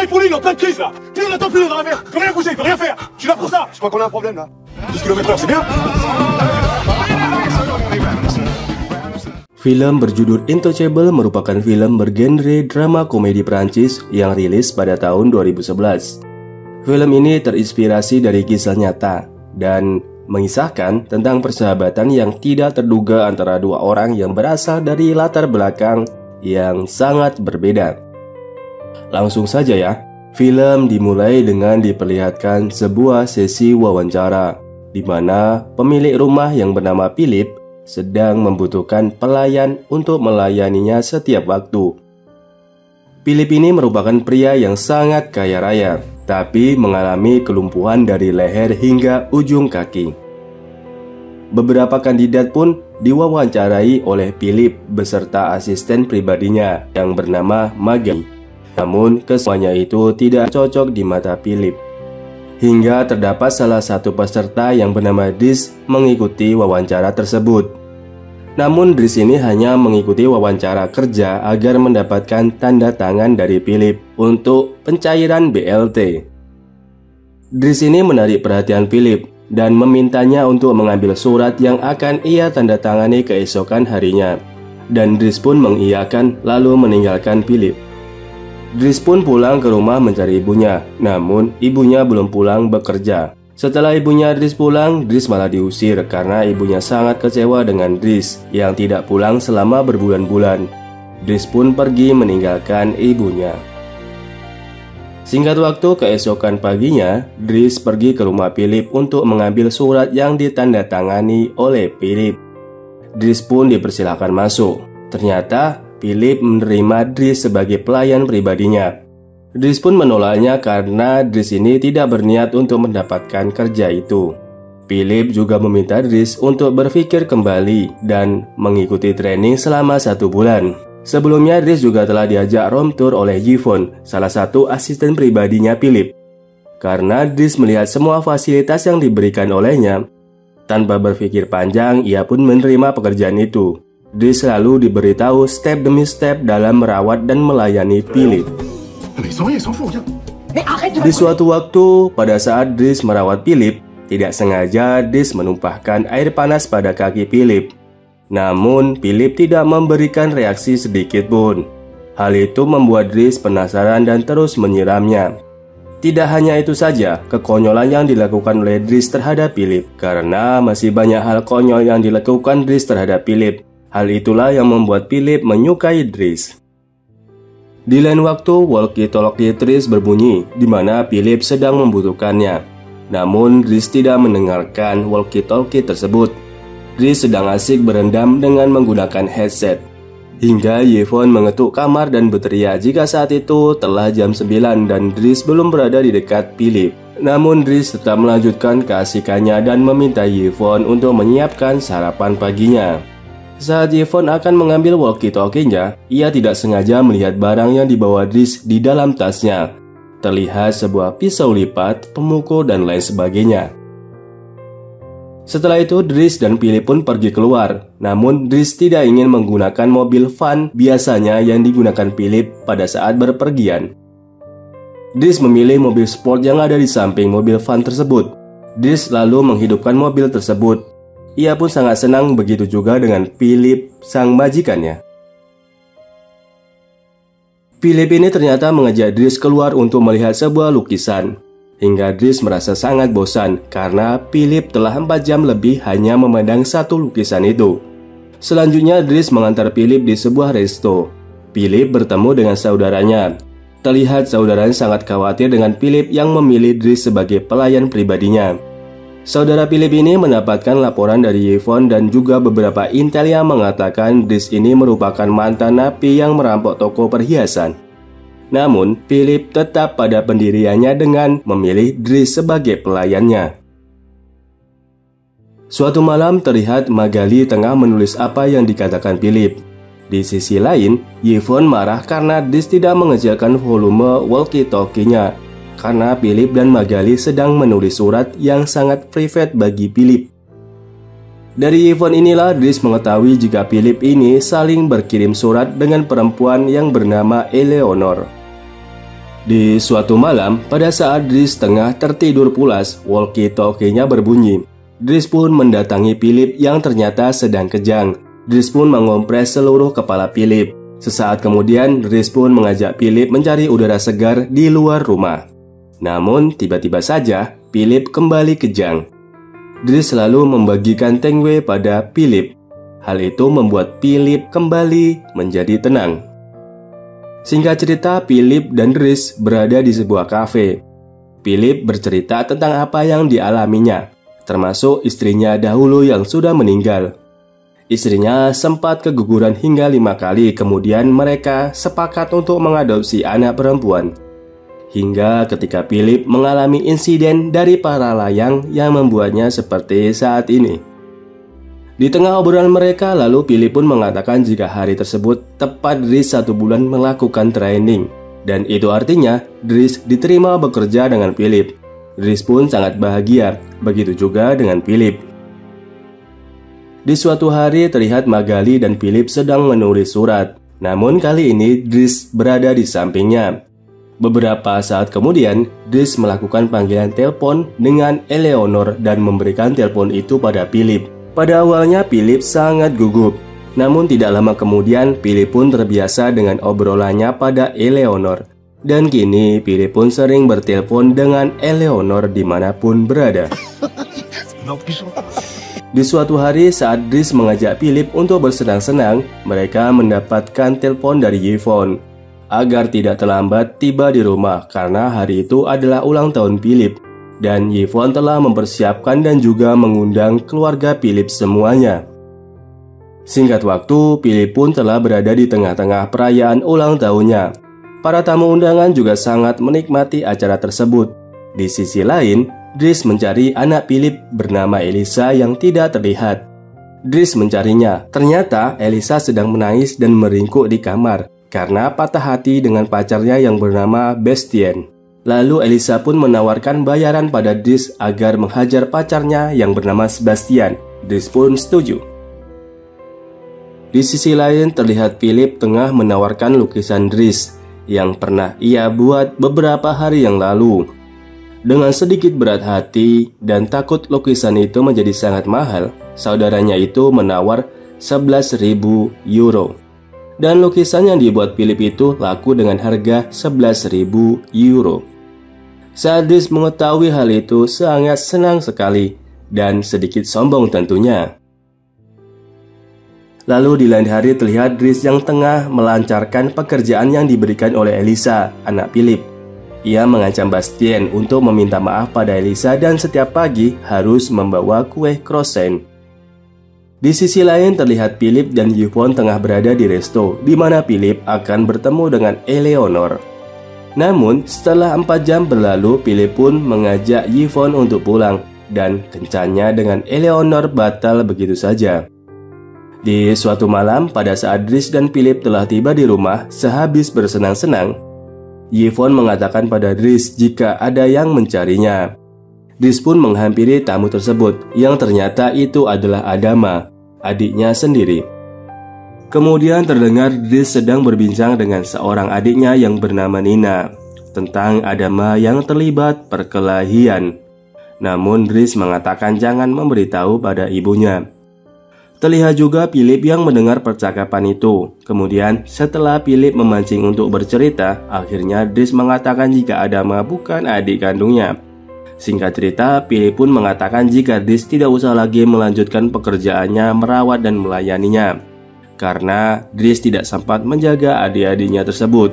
travaille pour lui, il est en pleine crise là. Plus on attend, plus on a rien faire. Plus rien bouger, plus rien faire. Je suis là pour ça. Je crois qu'on a un problème là. 10 km/h, c'est bien. Film berjudul Intouchable merupakan film bergenre drama komedi Prancis yang rilis pada tahun 2011. Film ini terinspirasi dari kisah nyata dan mengisahkan tentang persahabatan yang tidak terduga antara dua orang yang berasal dari latar belakang yang sangat berbeda. Langsung saja ya, film dimulai dengan diperlihatkan sebuah sesi wawancara di mana pemilik rumah yang bernama Philip sedang membutuhkan pelayan untuk melayaninya setiap waktu. Philip ini merupakan pria yang sangat kaya raya, tapi mengalami kelumpuhan dari leher hingga ujung kaki. Beberapa kandidat pun diwawancarai oleh Philip beserta asisten pribadinya yang bernama Magali. Namun kesemuanya itu tidak cocok di mata Philip. Hingga terdapat salah satu peserta yang bernama Dries mengikuti wawancara tersebut. Namun Dries ini hanya mengikuti wawancara kerja agar mendapatkan tanda tangan dari Philip untuk pencairan BLT. Dries ini menarik perhatian Philip dan memintanya untuk mengambil surat yang akan ia tanda tangani keesokan harinya. Dan Dries pun mengiyakan lalu meninggalkan Philip. Dries pun pulang ke rumah mencari ibunya, namun ibunya belum pulang bekerja. Setelah ibunya Dries pulang, Dries malah diusir karena ibunya sangat kecewa dengan Dries yang tidak pulang selama berbulan-bulan. Dries pun pergi meninggalkan ibunya. Singkat waktu, keesokan paginya, Dries pergi ke rumah Philip untuk mengambil surat yang ditandatangani oleh Philip. Dries pun dipersilakan masuk. Ternyata Philip menerima Dries sebagai pelayan pribadinya. Dries pun menolaknya karena Dries ini tidak berniat untuk mendapatkan kerja itu. Philip juga meminta Dries untuk berpikir kembali dan mengikuti training selama 1 bulan. Sebelumnya Dries juga telah diajak room tour oleh Yvonne, salah satu asisten pribadinya Philip. Karena Dries melihat semua fasilitas yang diberikan olehnya, tanpa berpikir panjang ia pun menerima pekerjaan itu. Dries selalu diberitahu step demi step dalam merawat dan melayani Philip. Di suatu waktu, pada saat Dries merawat Philip, tidak sengaja Dries menumpahkan air panas pada kaki Philip. Namun, Philip tidak memberikan reaksi sedikit pun. Hal itu membuat Dries penasaran dan terus menyiramnya. Tidak hanya itu saja, kekonyolan yang dilakukan oleh Dries terhadap Philip, karena masih banyak hal konyol yang dilakukan Dries terhadap Philip. Hal itulah yang membuat Philip menyukai Dries. Di lain waktu, walkie-talkie Dries berbunyi, di mana Philip sedang membutuhkannya. Namun, Dries tidak mendengarkan walkie-talkie tersebut. Dries sedang asik berendam dengan menggunakan headset. Hingga Yvonne mengetuk kamar dan berteriak jika saat itu telah jam 9 dan Dries belum berada di dekat Philip. Namun Dries tetap melanjutkan keasikannya dan meminta Yvonne untuk menyiapkan sarapan paginya. Saat Yvonne akan mengambil walkie-talkie-nya, ia tidak sengaja melihat barang yang dibawa Dries di dalam tasnya. Terlihat sebuah pisau lipat, pemukul, dan lain sebagainya. Setelah itu, Dries dan Philip pun pergi keluar. Namun, Dries tidak ingin menggunakan mobil van biasanya yang digunakan Philip pada saat berpergian. Dries memilih mobil sport yang ada di samping mobil van tersebut. Dries lalu menghidupkan mobil tersebut. Ia pun sangat senang, begitu juga dengan Philip, sang majikannya. Philip ini ternyata mengajak Dries keluar untuk melihat sebuah lukisan. Hingga Dries merasa sangat bosan karena Philip telah 4 jam lebih hanya memandang satu lukisan itu. Selanjutnya Dries mengantar Philip di sebuah resto. Philip bertemu dengan saudaranya. Terlihat saudaranya sangat khawatir dengan Philip yang memilih Dries sebagai pelayan pribadinya. Saudara Philip ini mendapatkan laporan dari Yvonne dan juga beberapa intel yang mengatakan Dries ini merupakan mantan napi yang merampok toko perhiasan. Namun, Philip tetap pada pendiriannya dengan memilih Dries sebagai pelayannya. Suatu malam terlihat Magali tengah menulis apa yang dikatakan Philip. Di sisi lain, Yvonne marah karena Dries tidak mengecilkan volume walkie-talkie-nya, karena Philip dan Magali sedang menulis surat yang sangat private bagi Philip. Dari Yvonne inilah Dries mengetahui jika Philip ini saling berkirim surat dengan perempuan yang bernama Eleanor. Di suatu malam, pada saat Dries tengah tertidur pulas, walkie-talkie-nya berbunyi. Dries pun mendatangi Philip yang ternyata sedang kejang. Dries pun mengompres seluruh kepala Philip. Sesaat kemudian, Dries pun mengajak Philip mencari udara segar di luar rumah. Namun, tiba-tiba saja, Philip kembali kejang. Dries selalu membagikan tengwe pada Philip. Hal itu membuat Philip kembali menjadi tenang. Singkat cerita, Philip dan Dries berada di sebuah kafe. Philip bercerita tentang apa yang dialaminya, termasuk istrinya dahulu yang sudah meninggal. Istrinya sempat keguguran hingga 5 kali, kemudian mereka sepakat untuk mengadopsi anak perempuan. Hingga ketika Philip mengalami insiden dari para layang yang membuatnya seperti saat ini. Di tengah obrolan mereka, lalu Philip pun mengatakan jika hari tersebut tepat Dries 1 bulan melakukan training. Dan itu artinya Dries diterima bekerja dengan Philip. Dries pun sangat bahagia, begitu juga dengan Philip. Di suatu hari terlihat Magali dan Philip sedang menulis surat. Namun kali ini Dries berada di sampingnya. Beberapa saat kemudian, Dries melakukan panggilan telepon dengan Eleanor dan memberikan telepon itu pada Philip. Pada awalnya Philip sangat gugup. Namun tidak lama kemudian Philip pun terbiasa dengan obrolannya pada Eleanor. Dan kini Philip pun sering bertelepon dengan Eleanor dimanapun berada. Di suatu hari saat Dries mengajak Philip untuk bersenang-senang, mereka mendapatkan telepon dari Yvonne agar tidak terlambat tiba di rumah karena hari itu adalah ulang tahun Philip. Dan Yvonne telah mempersiapkan dan juga mengundang keluarga Philip semuanya. Singkat waktu, Philip pun telah berada di tengah-tengah perayaan ulang tahunnya. Para tamu undangan juga sangat menikmati acara tersebut. Di sisi lain, Dries mencari anak Philip bernama Elisa yang tidak terlihat. Dries mencarinya. Ternyata Elisa sedang menangis dan meringkuk di kamar karena patah hati dengan pacarnya yang bernama Bastien. Lalu Elisa pun menawarkan bayaran pada Dries agar menghajar pacarnya yang bernama Sebastian. Dries pun setuju. Di sisi lain terlihat Philip tengah menawarkan lukisan Dries yang pernah ia buat beberapa hari yang lalu. Dengan sedikit berat hati dan takut lukisan itu menjadi sangat mahal, saudaranya itu menawar 11.000 euro. Dan lukisan yang dibuat Philip itu laku dengan harga 11.000 euro. Saat Dries mengetahui hal itu sangat senang sekali dan sedikit sombong tentunya. Lalu di lain hari terlihat Dries yang tengah melancarkan pekerjaan yang diberikan oleh Elisa, anak Philip. Ia mengancam Bastien untuk meminta maaf pada Elisa dan setiap pagi harus membawa kue croissant. Di sisi lain terlihat Philip dan Yvonne tengah berada di resto, di mana Philip akan bertemu dengan Eleanor. Namun, setelah 4 jam berlalu, Philip pun mengajak Yvonne untuk pulang, dan kencannya dengan Eleanor batal begitu saja. Di suatu malam, pada saat Dries dan Philip telah tiba di rumah sehabis bersenang-senang, Yvonne mengatakan pada Dries jika ada yang mencarinya. Dries pun menghampiri tamu tersebut, yang ternyata itu adalah Adama, adiknya sendiri. Kemudian terdengar Dries sedang berbincang dengan seorang adiknya yang bernama Nina tentang Adama yang terlibat perkelahian. Namun Dries mengatakan jangan memberitahu pada ibunya. Terlihat juga Philip yang mendengar percakapan itu. Kemudian setelah Philip memancing untuk bercerita, akhirnya Dries mengatakan jika Adama bukan adik kandungnya. Singkat cerita, Philip pun mengatakan jika Dries tidak usah lagi melanjutkan pekerjaannya merawat dan melayaninya karena Dries tidak sempat menjaga adik-adiknya tersebut.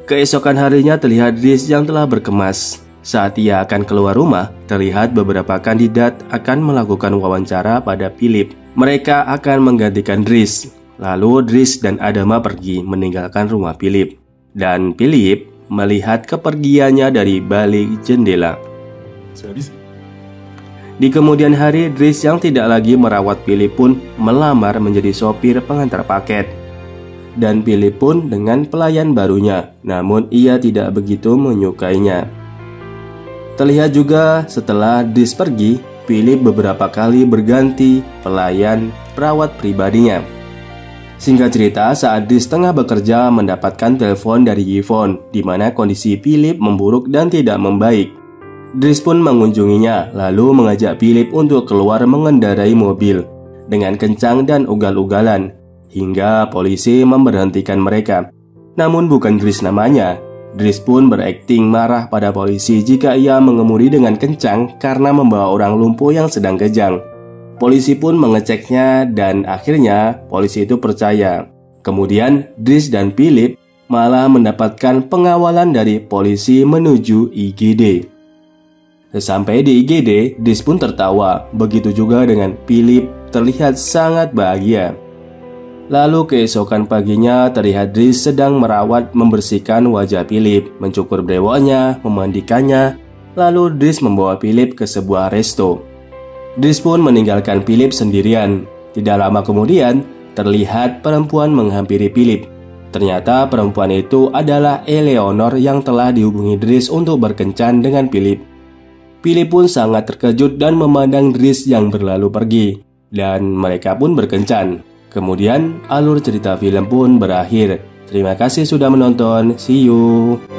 Keesokan harinya terlihat Dries yang telah berkemas. Saat ia akan keluar rumah, terlihat beberapa kandidat akan melakukan wawancara pada Philip. Mereka akan menggantikan Dries. Lalu Dries dan Adama pergi meninggalkan rumah Philip. Dan Philip melihat kepergiannya dari balik jendela. Di kemudian hari, Dries yang tidak lagi merawat Philip pun melamar menjadi sopir pengantar paket. Dan Philip pun dengan pelayan barunya, namun ia tidak begitu menyukainya. Terlihat juga setelah Dries pergi, Philip beberapa kali berganti pelayan perawat pribadinya. Singkat cerita, saat Dries tengah bekerja mendapatkan telepon dari Yvonne, di mana kondisi Philip memburuk dan tidak membaik. Dries pun mengunjunginya, lalu mengajak Philip untuk keluar mengendarai mobil dengan kencang dan ugal-ugalan, hingga polisi memberhentikan mereka. Namun bukan Dries namanya. Dries pun berakting marah pada polisi jika ia mengemudi dengan kencang karena membawa orang lumpuh yang sedang kejang. Polisi pun mengeceknya dan akhirnya polisi itu percaya. Kemudian Dries dan Philip malah mendapatkan pengawalan dari polisi menuju IGD. Sesampai di IGD, Dries pun tertawa. Begitu juga dengan Philip, terlihat sangat bahagia. Lalu keesokan paginya terlihat Dries sedang merawat membersihkan wajah Philip, mencukur brewoknya, memandikannya. Lalu Dries membawa Philip ke sebuah resto. Dries pun meninggalkan Philip sendirian. Tidak lama kemudian, terlihat perempuan menghampiri Philip. Ternyata perempuan itu adalah Eleanor yang telah dihubungi Dries untuk berkencan dengan Philip. Philip pun sangat terkejut dan memandang Dries yang berlalu pergi. Dan mereka pun berkencan. Kemudian, alur cerita film pun berakhir. Terima kasih sudah menonton. See you.